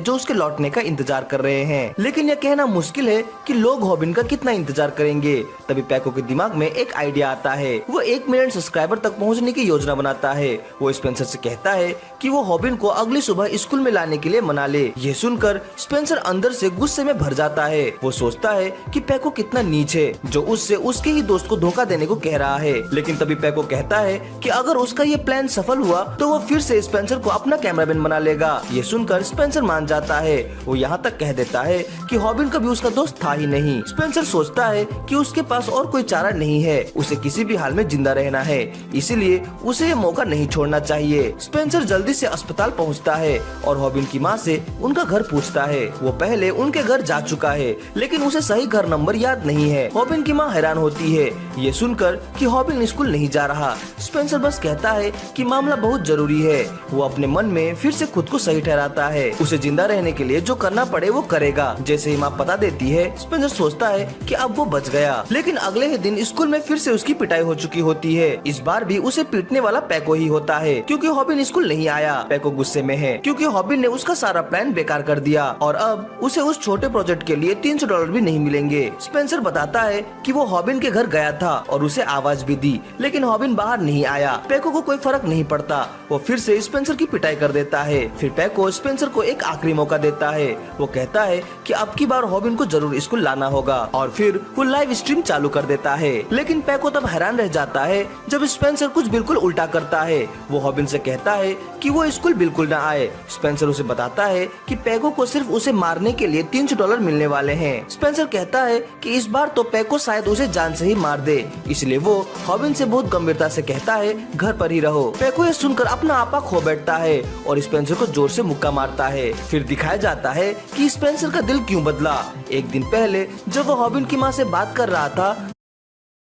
जो उसके लौटने का इंतजार कर रहे हैं। लेकिन यह कहना मुश्किल है कि लोग हॉबिन का कितना इंतजार करेंगे। तभी पैको के दिमाग में एक आइडिया आता है। वो 1 मिलियन सब्सक्राइबर तक पहुंचने की योजना बनाता है। वो स्पेंसर से कहता है कि वो हॉबिन को अगली सुबह स्कूल में लाने के लिए मना ले। ये सुनकर स्पेंसर अंदर से गुस्से में भर जाता है। वो सोचता है कि पैको कितना नीच है जो उससे उसके ही दोस्त को धोखा देने को कह रहा है। लेकिन तभी पैको कहता है कि अगर उसका ये प्लान सफल हुआ तो वो फिर से स्पेंसर को अपना कैमरामैन बना लेगा। ये सुनकर स्पेंसर मान जाता है। वो यहाँ तक कह देता है कि हॉबिन कभी उसका दोस्त था ही नहीं। स्पेंसर सोचता है कि उसके पास और कोई चारा नहीं है, उसे किसी भी हाल में जिंदा रहना है, इसीलिए उसे ये मौका नहीं छोड़ना चाहिए। स्पेंसर जल्दी से अस्पताल पहुँचता है और हॉबिन की माँ से उनका घर पूछता है। वो पहले उनके घर जा चुका है लेकिन उसे सही घर नंबर याद नहीं है। हॉबिन की माँ हैरान होती है ये सुनकर कि हॉबिन स्कूल नहीं जा रहा। स्पेंसर बस कहता है कि मामला बहुत जरूरी है। वो अपने मन में फिर से खुद को सही ठहराता है। उसे जिंदा रहने के लिए जो करना पड़े वो करेगा। जैसे ही माँ पता देती है स्पेंसर सोचता है कि अब वो बच गया। लेकिन अगले ही दिन स्कूल में फिर से उसकी पिटाई हो चुकी होती है। इस बार भी उसे पीटने वाला पैको ही होता है क्योंकि हॉबिन स्कूल नहीं आया। पैको गुस्से में है क्योंकि हॉबिन ने उसका सारा प्लान बेकार कर दिया और अब उसे उस छोटे प्रोजेक्ट के लिए $300 भी नहीं मिलेंगे। स्पेंसर बताता है कि वो हॉबिन के घर गया था और उसे आवाज भी दी लेकिन हॉबिन बाहर नहीं आया। पैको को कोई फर्क नहीं पड़ता। वो फिर से स्पेंसर की पिटाई कर देता है। फिर पैको स्पेंसर को एक आखिरी मौका देता है। वो कहता है कि अब की बार हॉबिन को जरूर स्कूल लाना होगा और फिर वो लाइव स्ट्रीम चालू कर देता है। लेकिन पैको तब हैरान रह जाता है जब स्पेंसर कुछ बिल्कुल उल्टा करता है। वो हॉबिन से कहता है कि वो स्कूल बिल्कुल ना आए। स्पेंसर उसे बताता है कि पैको को सिर्फ उसे मारने के लिए $300 मिलने वाले हैं। स्पेंसर कहता है कि इस बार तो पैको शायद उसे जान से ही मार दे, इसलिए वो हॉबिन से बहुत गंभीरता से कहता है घर पर ही रहो। पैको ये सुनकर अपना आपा खो बैठता है और स्पेंसर को जोर से मुक्का मारता है। फिर दिखाया जाता है कि स्पेंसर का दिल क्यों बदला। एक दिन पहले जब वो हॉबिन की माँ से बात कर रहा था